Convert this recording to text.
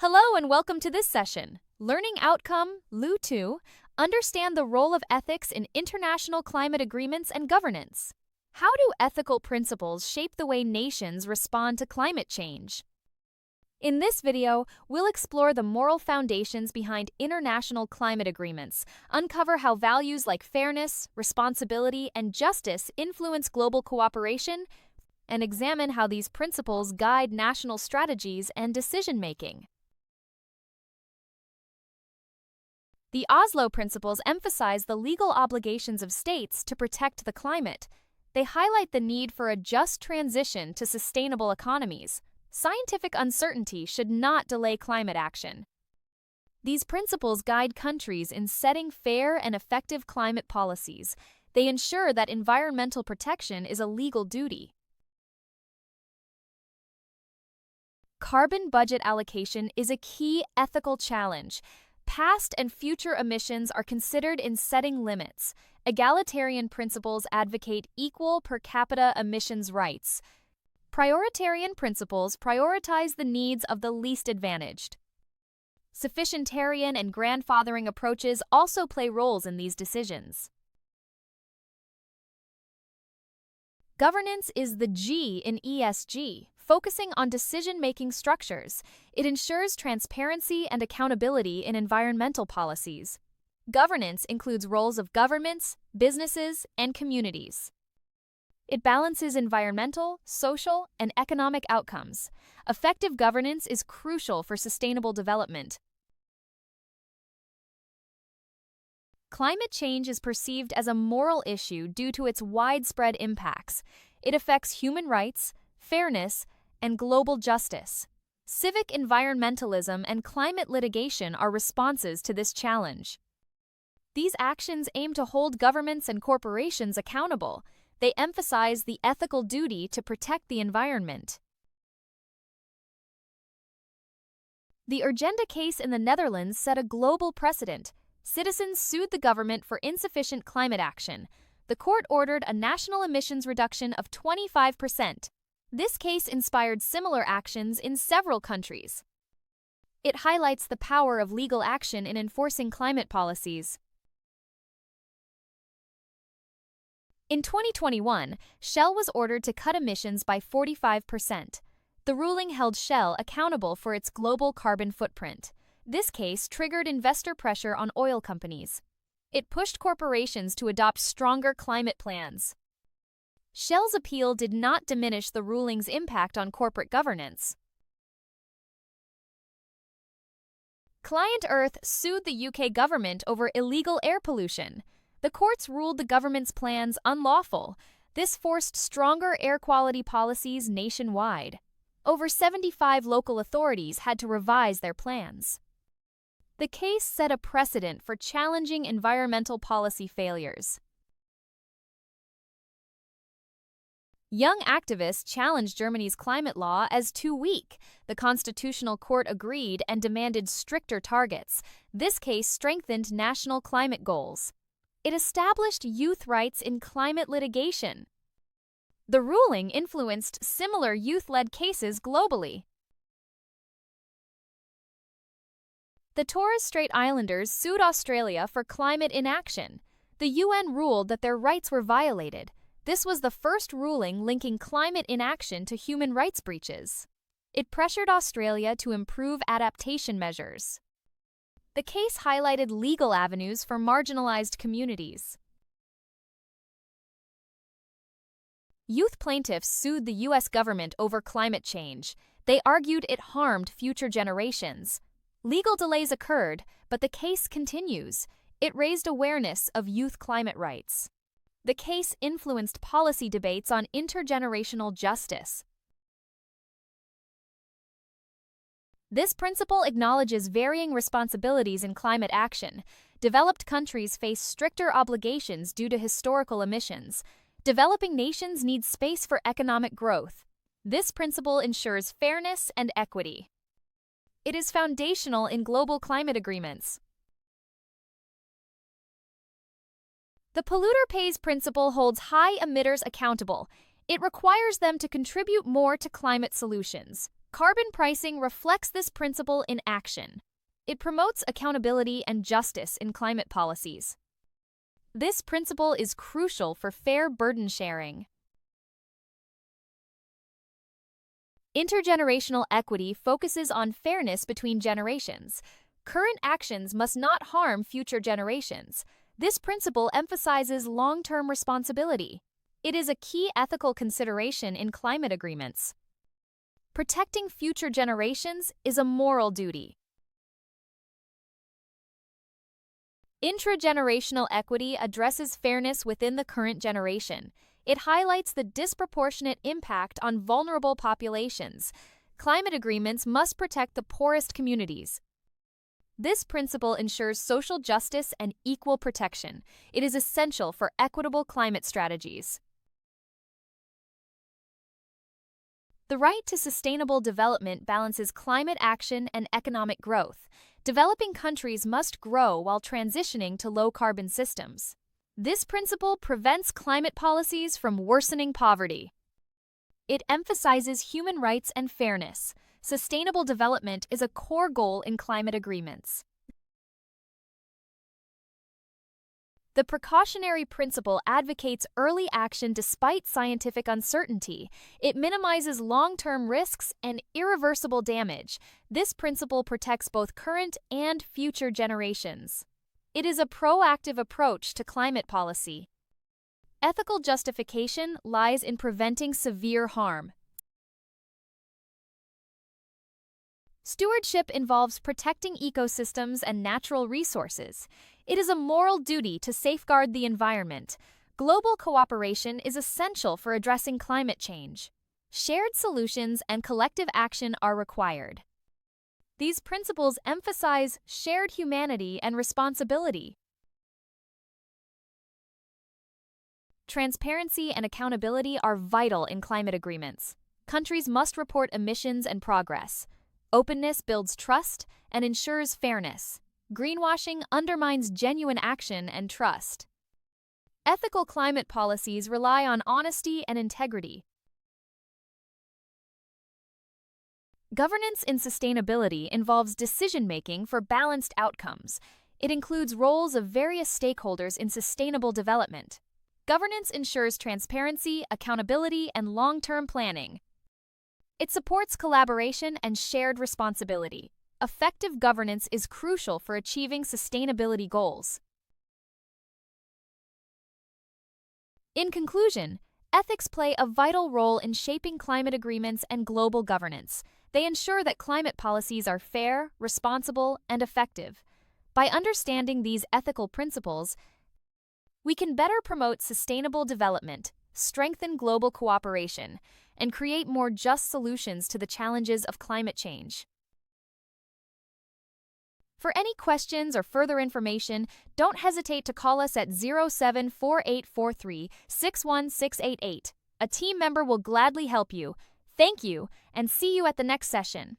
Hello and welcome to this session. Learning Outcome, LO2, understand the role of ethics in international climate agreements and governance. How do ethical principles shape the way nations respond to climate change? In this video, we'll explore the moral foundations behind international climate agreements, uncover how values like fairness, responsibility, and justice influence global cooperation, and examine how these principles guide national strategies and decision-making. The Oslo Principles emphasize the legal obligations of states to protect the climate. They highlight the need for a just transition to sustainable economies. Scientific uncertainty should not delay climate action. These principles guide countries in setting fair and effective climate policies. They ensure that environmental protection is a legal duty. Carbon budget allocation is a key ethical challenge. Past and future emissions are considered in setting limits. Egalitarian principles advocate equal per capita emissions rights. Prioritarian principles prioritize the needs of the least advantaged. Sufficientarian and grandfathering approaches also play roles in these decisions. Governance is the G in ESG, focusing on decision-making structures. It ensures transparency and accountability in environmental policies. Governance includes roles of governments, businesses, and communities. It balances environmental, social, and economic outcomes. Effective governance is crucial for sustainable development. Climate change is perceived as a moral issue due to its widespread impacts. It affects human rights, fairness, and global justice. Civic environmentalism and climate litigation are responses to this challenge. These actions aim to hold governments and corporations accountable. They emphasize the ethical duty to protect the environment. The Urgenda case in the Netherlands set a global precedent. Citizens sued the government for insufficient climate action. The court ordered a national emissions reduction of 25%. This case inspired similar actions in several countries. It highlights the power of legal action in enforcing climate policies. In 2021, Shell was ordered to cut emissions by 45%. The ruling held Shell accountable for its global carbon footprint. This case triggered investor pressure on oil companies. It pushed corporations to adopt stronger climate plans. Shell's appeal did not diminish the ruling's impact on corporate governance. Client Earth sued the UK government over illegal air pollution. The courts ruled the government's plans unlawful. This forced stronger air quality policies nationwide. Over 75 local authorities had to revise their plans. The case set a precedent for challenging environmental policy failures. Young activists challenged Germany's climate law as too weak. The Constitutional Court agreed and demanded stricter targets. This case strengthened national climate goals. It established youth rights in climate litigation. The ruling influenced similar youth-led cases globally. The Torres Strait Islanders sued Australia for climate inaction. The UN ruled that their rights were violated. This was the first ruling linking climate inaction to human rights breaches. It pressured Australia to improve adaptation measures. The case highlighted legal avenues for marginalized communities. Youth plaintiffs sued the U.S. government over climate change. They argued it harmed future generations. Legal delays occurred, but the case continues. It raised awareness of youth climate rights. The case influenced policy debates on intergenerational justice. This principle acknowledges varying responsibilities in climate action. Developed countries face stricter obligations due to historical emissions. Developing nations need space for economic growth. This principle ensures fairness and equity. It is foundational in global climate agreements. The polluter pays principle holds high emitters accountable. It requires them to contribute more to climate solutions. Carbon pricing reflects this principle in action. It promotes accountability and justice in climate policies. This principle is crucial for fair burden sharing. Intergenerational equity focuses on fairness between generations. Current actions must not harm future generations. This principle emphasizes long-term responsibility. It is a key ethical consideration in climate agreements. Protecting future generations is a moral duty. Intragenerational equity addresses fairness within the current generation. It highlights the disproportionate impact on vulnerable populations. Climate agreements must protect the poorest communities. This principle ensures social justice and equal protection. It is essential for equitable climate strategies. The right to sustainable development balances climate action and economic growth. Developing countries must grow while transitioning to low-carbon systems. This principle prevents climate policies from worsening poverty. It emphasizes human rights and fairness. Sustainable development is a core goal in climate agreements. The precautionary principle advocates early action despite scientific uncertainty. It minimizes long-term risks and irreversible damage. This principle protects both current and future generations. It is a proactive approach to climate policy. Ethical justification lies in preventing severe harm. Stewardship involves protecting ecosystems and natural resources. It is a moral duty to safeguard the environment. Global cooperation is essential for addressing climate change. Shared solutions and collective action are required. These principles emphasize shared humanity and responsibility. Transparency and accountability are vital in climate agreements. Countries must report emissions and progress. Openness builds trust and ensures fairness. Greenwashing undermines genuine action and trust. Ethical climate policies rely on honesty and integrity. Governance in sustainability involves decision-making for balanced outcomes. It includes roles of various stakeholders in sustainable development. Governance ensures transparency, accountability, and long-term planning. It supports collaboration and shared responsibility. Effective governance is crucial for achieving sustainability goals. In conclusion, ethics play a vital role in shaping climate agreements and global governance. They ensure that climate policies are fair, responsible, and effective. By understanding these ethical principles, we can better promote sustainable development, strengthen global cooperation, and create more just solutions to the challenges of climate change. For any questions or further information, don't hesitate to call us at 074843-61688. A team member will gladly help you. Thank you, and see you at the next session.